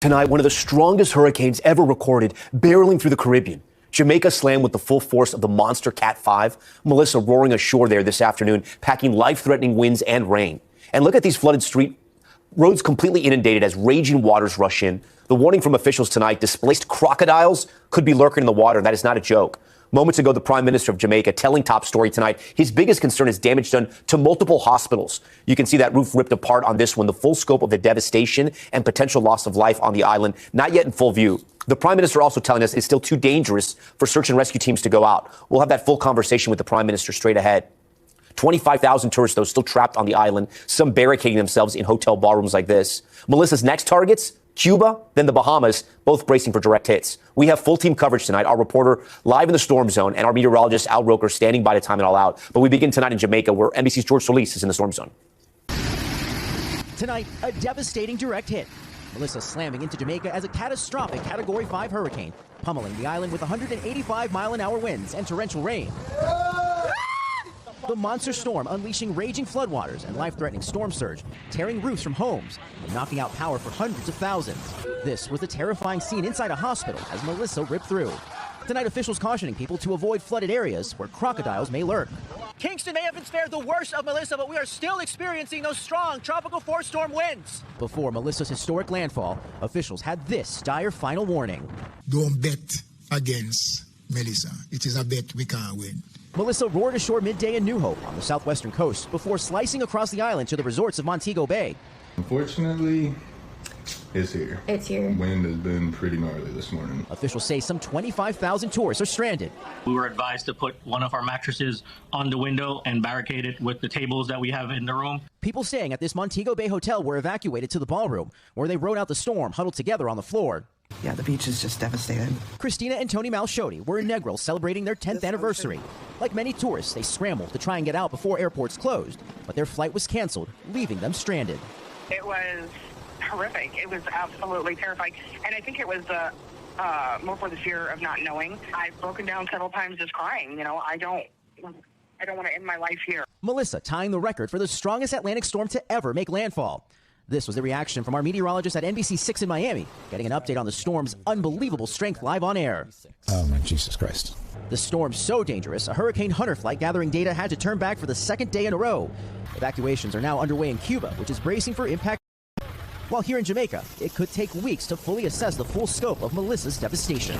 Tonight, one of the strongest hurricanes ever recorded barreling through the Caribbean. Jamaica slammed with the full force of the monster Cat 5. Melissa roaring ashore there this afternoon, packing life-threatening winds and rain. And look at these flooded roads completely inundated as raging waters rush in. The warning from officials tonight, displaced crocodiles could be lurking in the water. That is not a joke. Moments ago, the Prime Minister of Jamaica telling Top Story tonight his biggest concern is damage done to multiple hospitals. You can see that roof ripped apart on this one, the full scope of the devastation and potential loss of life on the island, not yet in full view. The Prime Minister also telling us it's still too dangerous for search and rescue teams to go out. We'll have that full conversation with the Prime Minister straight ahead. 25,000 tourists, though, still trapped on the island, some barricading themselves in hotel ballrooms like this. Melissa's next targets? Cuba, then the Bahamas, both bracing for direct hits. We have full team coverage tonight. Our reporter live in the storm zone and our meteorologist Al Roker standing by to time it all out. But we begin tonight in Jamaica, where NBC's George Solis is in the storm zone. Tonight, a devastating direct hit. Melissa slamming into Jamaica as a catastrophic Category 5 hurricane, pummeling the island with 185-mile-an-hour winds and torrential rain. The monster storm unleashing raging floodwaters and life-threatening storm surge, tearing roofs from homes and knocking out power for hundreds of thousands. This was a terrifying scene inside a hospital as Melissa ripped through. Tonight, officials cautioning people to avoid flooded areas where crocodiles may lurk. Kingston may have been spared the worst of Melissa, but we are still experiencing those strong tropical force storm winds. Before Melissa's historic landfall, officials had this dire final warning. Don't bet against Melissa. It is a bet we can't win. Melissa roared ashore midday in New Hope on the southwestern coast before slicing across the island to the resorts of Montego Bay. Unfortunately, it's here. It's here. Wind has been pretty gnarly this morning. Officials say some 25,000 tourists are stranded. We were advised to put one of our mattresses on the window and barricade it with the tables that we have in the room. People staying at this Montego Bay hotel were evacuated to the ballroom, where they rode out the storm huddled together on the floor. Yeah, the beach is just devastated. Christina and Tony Malshodi were in Negril celebrating their 10th anniversary. Like many tourists, they scrambled to try and get out before airports closed, but their flight was canceled, leaving them stranded. It was horrific. It was absolutely terrifying. And I think it was more for the fear of not knowing. I've broken down several times just crying. You know, I don't want to end my life here. Melissa tying the record for the strongest Atlantic storm to ever make landfall. This was the reaction from our meteorologist at NBC6 in Miami, getting an update on the storm's unbelievable strength live on air. Oh, my Jesus Christ. The storm so dangerous, a Hurricane Hunter flight gathering data had to turn back for the second day in a row. Evacuations are now underway in Cuba, which is bracing for impact. While here in Jamaica, it could take weeks to fully assess the full scope of Melissa's devastation.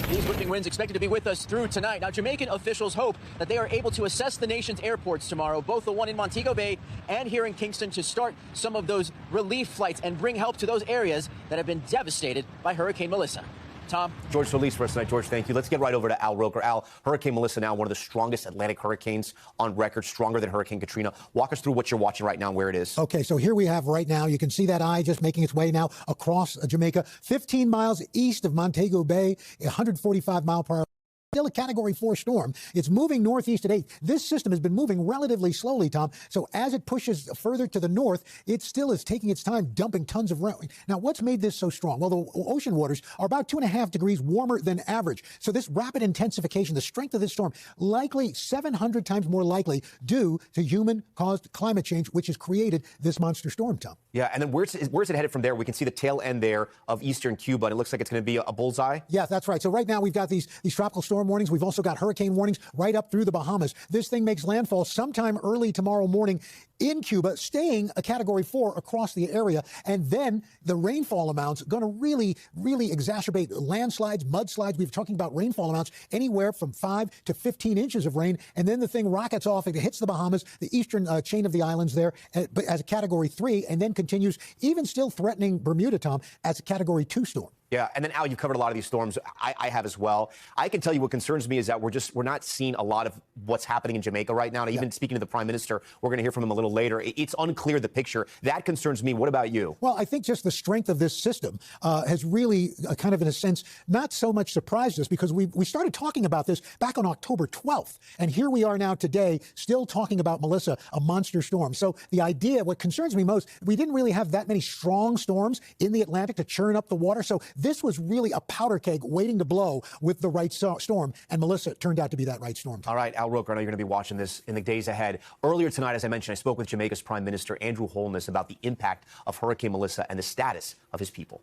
These whipping winds expected to be with us through tonight. Now, Jamaican officials hope that they are able to assess the nation's airports tomorrow, both the one in Montego Bay and here in Kingston, to start some of those relief flights and bring help to those areas that have been devastated by Hurricane Melissa. Tom? George Solis for us tonight. George, thank you. Let's get right over to Al Roker. Al, Hurricane Melissa now one of the strongest Atlantic hurricanes on record, stronger than Hurricane Katrina. Walk us through what you're watching right now and where it is. Okay, so here we have right now, you can see that eye just making its way now across Jamaica, 15 miles east of Montego Bay, 145 mile per hour. Still a Category 4 storm. It's moving northeast at 8. This system has been moving relatively slowly, Tom. So as it pushes further to the north, it still is taking its time dumping tons of rain. Now, what's made this so strong? Well, the ocean waters are about 2.5 degrees warmer than average. So this rapid intensification, the strength of this storm, likely 700 times more likely due to human-caused climate change, which has created this monster storm, Tom. Yeah, and then where's it headed from there? We can see the tail end there of eastern Cuba, and it looks like it's going to be a bullseye. Yeah, that's right. So right now we've got these tropical storm warnings. We've also got hurricane warnings right up through the Bahamas. This thing makes landfall sometime early tomorrow morning in Cuba, staying a Category 4 across the area. And then the rainfall amounts going to really, really exacerbate landslides, mudslides. We're talking about rainfall amounts anywhere from 5 to 15 inches of rain. And then the thing rockets off. It hits the Bahamas, the eastern chain of the islands there, as a Category 3, and then continues, even still threatening Bermuda, Tom, as a Category 2 storm. Yeah, and then Al, you've covered a lot of these storms. I have as well. I can tell you what concerns me is that we're not seeing a lot of what's happening in Jamaica right now. And even speaking to the Prime Minister, we're going to hear from him a little later. It's unclear, the picture. That concerns me. What about you? Well, I think just the strength of this system has really kind of, in a sense, not so much surprised us, because we started talking about this back on October 12th. And here we are now today still talking about Melissa, a monster storm. So the idea, what concerns me most, we didn't really have that many strong storms in the Atlantic to churn up the water. So this was really a powder keg waiting to blow with the right storm. And Melissa turned out to be that right storm. All right, Al Roker, I know you're going to be watching this in the days ahead. Earlier tonight, as I mentioned, I spoke with Jamaica's Prime Minister Andrew Holness about the impact of Hurricane Melissa and the status of his people.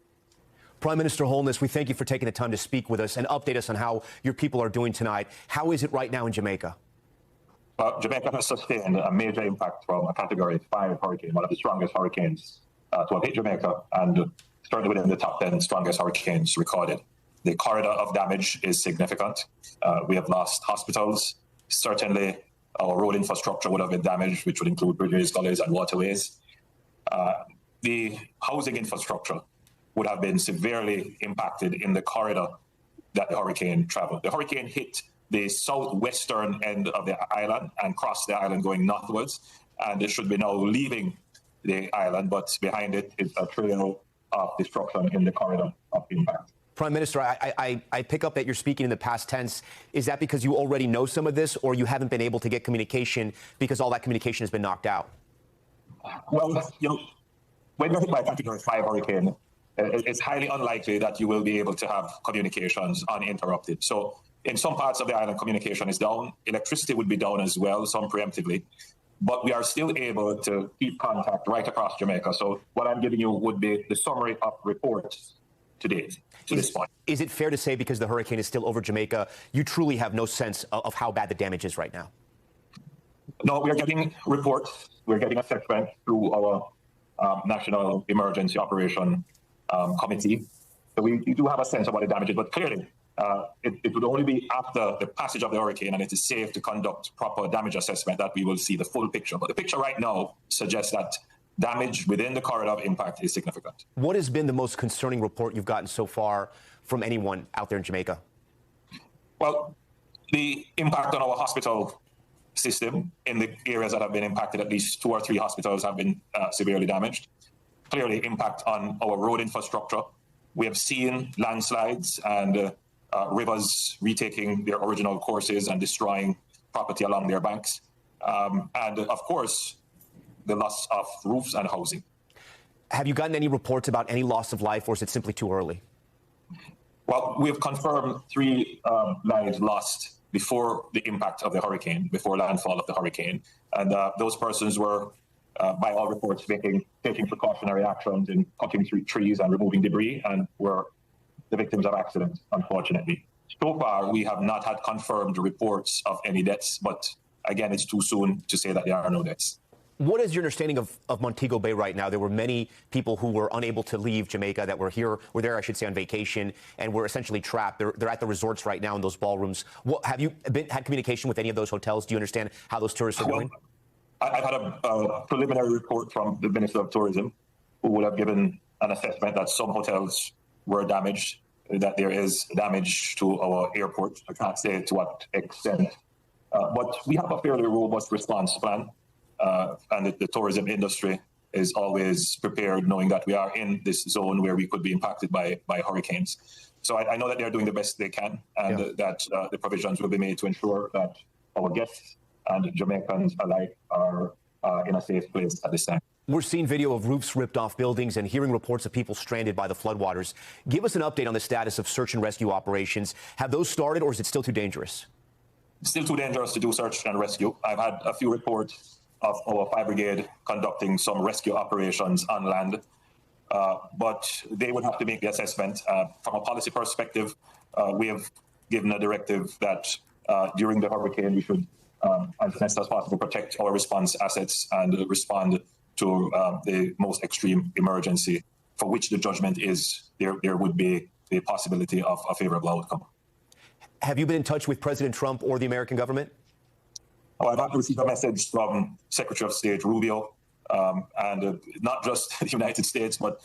Prime Minister Holness, we thank you for taking the time to speak with us and update us on how your people are doing tonight. How is it right now in Jamaica? Jamaica has sustained a major impact from a Category 5 hurricane, one of the strongest hurricanes to have hit Jamaica, and certainly within the top 10 strongest hurricanes recorded. The corridor of damage is significant. We have lost hospitals. Certainly, our road infrastructure would have been damaged, which would include bridges, gullies, and waterways. The housing infrastructure would have been severely impacted in the corridor that the hurricane traveled. The hurricane hit the southwestern end of the island and crossed the island going northwards, and it should be now leaving the island, but behind it is a trail of destruction in the corridor of impact. Prime Minister, I pick up that you're speaking in the past tense. Is that because you already know some of this, or you haven't been able to get communication because all that communication has been knocked out? Well, when you're hit by a Category 5 hurricane, it's highly unlikely that you will be able to have communications uninterrupted. So in some parts of the island, communication is down. Electricity would be down as well, some preemptively. But we are still able to keep contact right across Jamaica. So what I'm giving you would be the summary of reports to date, to this point. Is it fair to say, because the hurricane is still over Jamaica, you truly have no sense of how bad the damage is right now? No, we're getting reports. We're getting assessment through our National Emergency Operation Committee. So we do have a sense of what the damage is, but clearly it would only be after the passage of the hurricane and it is safe to conduct proper damage assessment that we will see the full picture. But the picture right now suggests that damage within the corridor of impact is significant. What has been the most concerning report you've gotten so far from anyone out there in Jamaica? Well, the impact on our hospital system in the areas that have been impacted. At least 2 or 3 hospitals have been severely damaged. Clearly, impact on our road infrastructure. We have seen landslides and rivers retaking their original courses and destroying property along their banks. And of course, the loss of roofs and housing. Have you gotten any reports about any loss of life, or is it simply too early? Well, we have confirmed 3 lives lost before the impact of the hurricane, before landfall of the hurricane. And those persons were, by all reports, taking precautionary actions in cutting through trees and removing debris, and were the victims of accidents, unfortunately. So far, we have not had confirmed reports of any deaths, but again, it's too soon to say that there are no deaths. What is your understanding of Montego Bay right now? There were many people who were unable to leave Jamaica that were there, I should say, on vacation, and were essentially trapped. They're at the resorts right now in those ballrooms. Have you had communication with any of those hotels? Do you understand how those tourists are doing? I've had a preliminary report from the Minister of Tourism, who would have given an assessment that some hotels were damaged, that there is damage to our airport. I can't say to what extent, but we have a fairly robust response plan. And the tourism industry is always prepared, knowing that we are in this zone where we could be impacted by hurricanes. So I know that they're doing the best they can, and that the provisions will be made to ensure that our guests and Jamaicans alike are in a safe place at this time. We're seeing video of roofs ripped off buildings and hearing reports of people stranded by the floodwaters. Give us an update on the status of search and rescue operations. Have those started, or is it still too dangerous? It's still too dangerous to do search and rescue. I've had a few reports of our fire brigade conducting some rescue operations on land, but they would have to make the assessment. From a policy perspective, we have given a directive that during the hurricane we should, as best as possible, protect our response assets and respond to the most extreme emergency for which the judgment is there would be the possibility of a favorable outcome. Have you been in touch with President Trump or the American government? I've received a message from Secretary of State Rubio, and not just the United States, but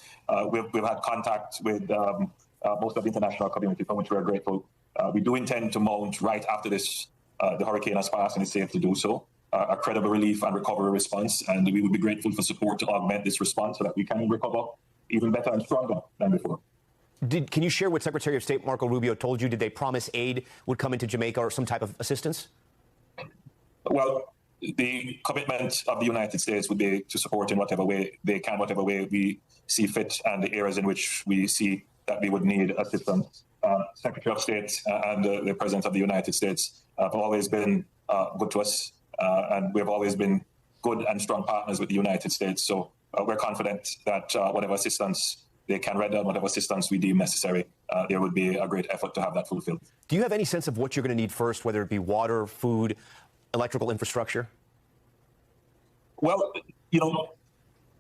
we've had contact with most of the international community, for which we're grateful. We do intend to mount right after this, the hurricane has passed and it's safe to do so, a credible relief and recovery response, and we would be grateful for support to augment this response so that we can recover even better and stronger than before. Can you share what Secretary of State Marco Rubio told you? Did they promise aid would come into Jamaica or some type of assistance? Well, the commitment of the United States would be to support in whatever way they can, whatever way we see fit, and the areas in which we see that we would need assistance. Secretary of State and the President of the United States have always been good to us, and we have always been good and strong partners with the United States. So we're confident that whatever assistance they can render whatever assistance we deem necessary. There would be a great effort to have that fulfilled. Do you have any sense of what you're going to need first, whether it be water, food, electrical infrastructure? Well, you know,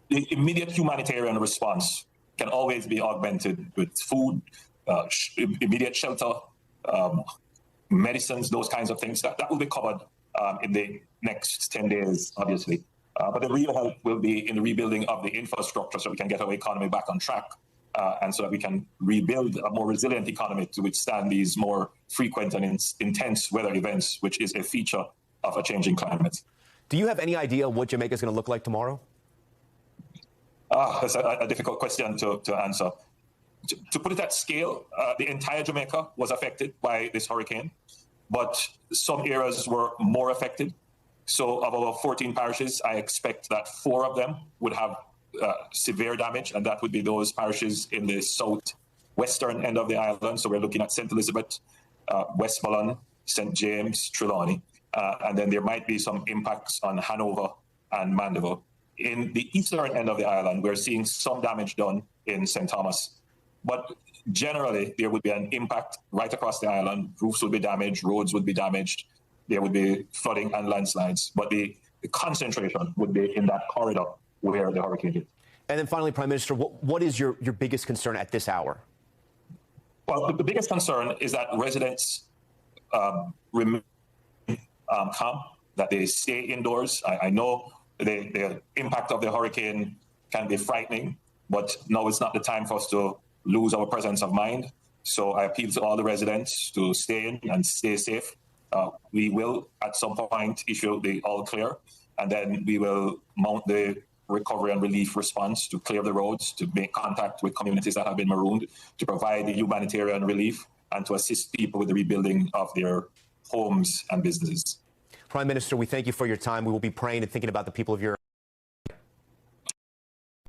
the immediate humanitarian response can always be augmented with food, immediate shelter, medicines, those kinds of things. That will be covered in the next 10 days, obviously. But the real help will be in the rebuilding of the infrastructure so we can get our economy back on track and so that we can rebuild a more resilient economy to withstand these more frequent and intense weather events, which is a feature of a changing climate. Do you have any idea what Jamaica is going to look like tomorrow? That's a difficult question to answer. To put it at scale, the entire Jamaica was affected by this hurricane, but some areas were more affected. So of our 14 parishes, I expect that 4 of them would have severe damage, and that would be those parishes in the southwestern end of the island. So we're looking at St. Elizabeth, Westmoreland, St. James, Trelawney, and then there might be some impacts on Hanover and Mandeville. In the eastern end of the island, we're seeing some damage done in St. Thomas, but generally there would be an impact right across the island. Roofs would be damaged, roads would be damaged, there would be flooding and landslides, but the concentration would be in that corridor where the hurricane hit. And then finally, Prime Minister, what is your biggest concern at this hour? Well, the biggest concern is that residents remain calm, that they stay indoors. I know the impact of the hurricane can be frightening, but no, it's not the time for us to lose our presence of mind. So I appeal to all the residents to stay in and stay safe. We will, at some point, issue the all clear, and then we will mount the recovery and relief response to clear the roads, to make contact with communities that have been marooned, to provide the humanitarian relief, and to assist people with the rebuilding of their homes and businesses. Prime Minister, we thank you for your time. We will be praying and thinking about the people of your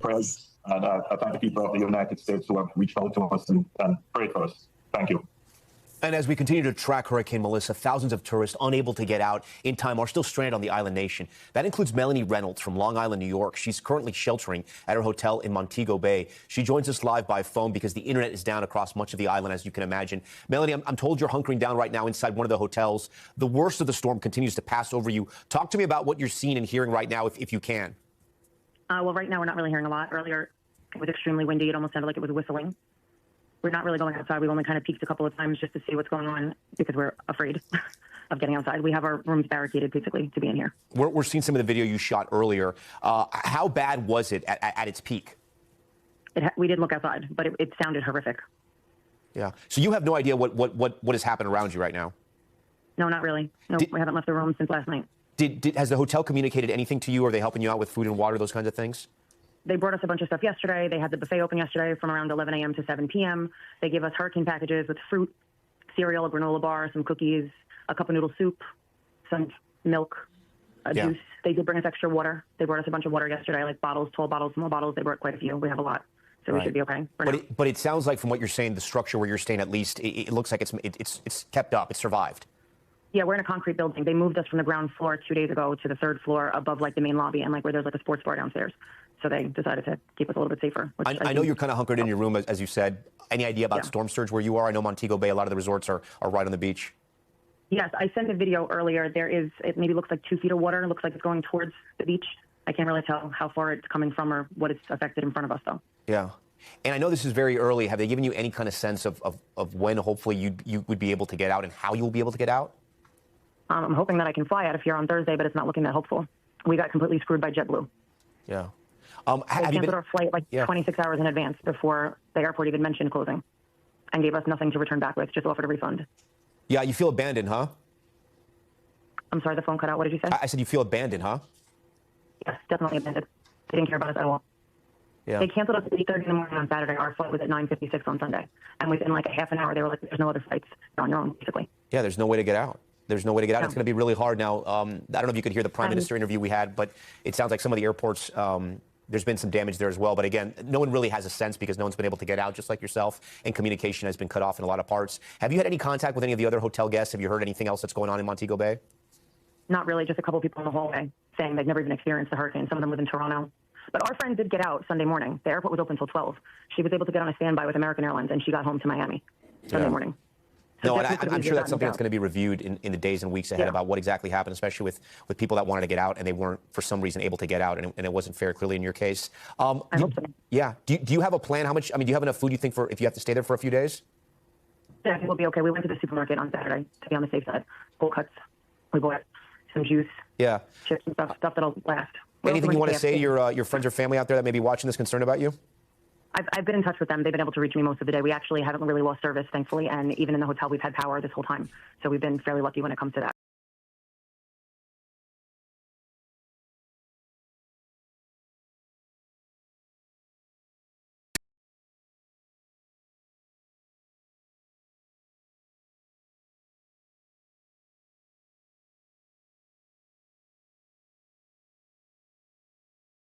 prayers, and I thank the people of the United States who have reached out to us and prayed for us. Thank you. And as we continue to track Hurricane Melissa, thousands of tourists unable to get out in time are still stranded on the island nation. That includes Melanie Reynolds from Long Island, New York. She's currently sheltering at her hotel in Montego Bay. She joins us live by phone because the internet is down across much of the island, as you can imagine. Melanie, I'm told you're hunkering down right now inside one of the hotels. The worst of the storm continues to pass over you. Talk to me about what you're seeing and hearing right now, if you can. Well, right now we're not really hearing a lot. Earlier, it was extremely windy. It almost sounded like it was whistling. We're not really going outside. We've only kind of peeked a couple of times just to see what's going on because we're afraid of getting outside. We have our rooms barricaded, basically, to be in here. We're seeing some of the video you shot earlier. How bad was it at its peak? We didn't look outside, but it sounded horrific. Yeah. So you have no idea what has happened around you right now? No, not really. No, we haven't left the room since last night. Has the hotel communicated anything to you? Are they helping you out with food and water, those kinds of things? They brought us a bunch of stuff yesterday. They had the buffet open yesterday from around 11 a.m. to 7 p.m. They gave us hurricane packages with fruit, cereal, a granola bar, some cookies, a cup of noodle soup, some milk, juice. They did bring us extra water. They brought us a bunch of water yesterday, like bottles, 12 bottles, small bottles. They brought quite a few. We have a lot. So we should be okay. But it sounds like from what you're saying, the structure where you're staying, at least, it looks like it's kept up. It's survived. Yeah, we're in a concrete building. They moved us from the ground floor 2 days ago to the third floor above like the main lobby and like where there's like a sports bar downstairs. So they decided to keep us a little bit safer. I know you're kind of hunkered in your room, as you said. Any idea about storm surge where you are? I know Montego Bay, a lot of the resorts are right on the beach. Yes, I sent a video earlier. It maybe looks like 2 feet of water. It looks like it's going towards the beach. I can't really tell how far it's coming from or what it's affected in front of us, though. Yeah. And I know this is very early. Have they given you any kind of sense of when hopefully you would be able to get out and how you'll be able to get out? I'm hoping that I can fly out of here on Thursday, but it's not looking that hopeful. We got completely screwed by JetBlue. Yeah. They canceled our flight like 26 hours in advance before the airport even mentioned closing and gave us nothing to return back with, just offered a refund. Yeah, you feel abandoned, huh? I'm sorry, the phone cut out. What did you say? I said you feel abandoned, huh? Yes, definitely abandoned. They didn't care about us at all. Yeah. They canceled us at 8:30 in the morning on Saturday. Our flight was at 9:56 on Sunday. And within like a half an hour, they were like, there's no other flights. You're on your own, basically. Yeah, there's no way to get out. There's no way to get out. No. It's going to be really hard now. I don't know if you could hear the Prime Minister interview we had, but it sounds like some of the airports, there's been some damage there as well. But again, no one really has a sense because no one's been able to get out, just like yourself, and communication has been cut off in a lot of parts. Have you had any contact with any of the other hotel guests? Have you heard anything else that's going on in Montego Bay? Not really, just a couple people in the hallway saying they've never even experienced the hurricane. Some of them live in Toronto. But our friend did get out Sunday morning. The airport was open until 12. She was able to get on a standby with American Airlines, and she got home to Miami Sunday morning. So no, and I'm sure that's something that's going to be reviewed in the days and weeks ahead about what exactly happened, especially with people that wanted to get out and they weren't, for some reason, able to get out, and it wasn't fair, clearly, in your case. I hope so. Yeah. Do you have a plan? How much? I mean, do you have enough food, you think, for if you have to stay there for a few days? Yeah, I think we'll be okay. We went to the supermarket on Saturday to be on the safe side. Cold cuts. We bought some juice. Yeah. Chips and stuff that'll last. Anything you want to say to your friends or family out there that may be watching this concerned about you? I've been in touch with them. They've been able to reach me most of the day. We actually haven't really lost service, thankfully, and even in the hotel, we've had power this whole time. So we've been fairly lucky when it comes to that.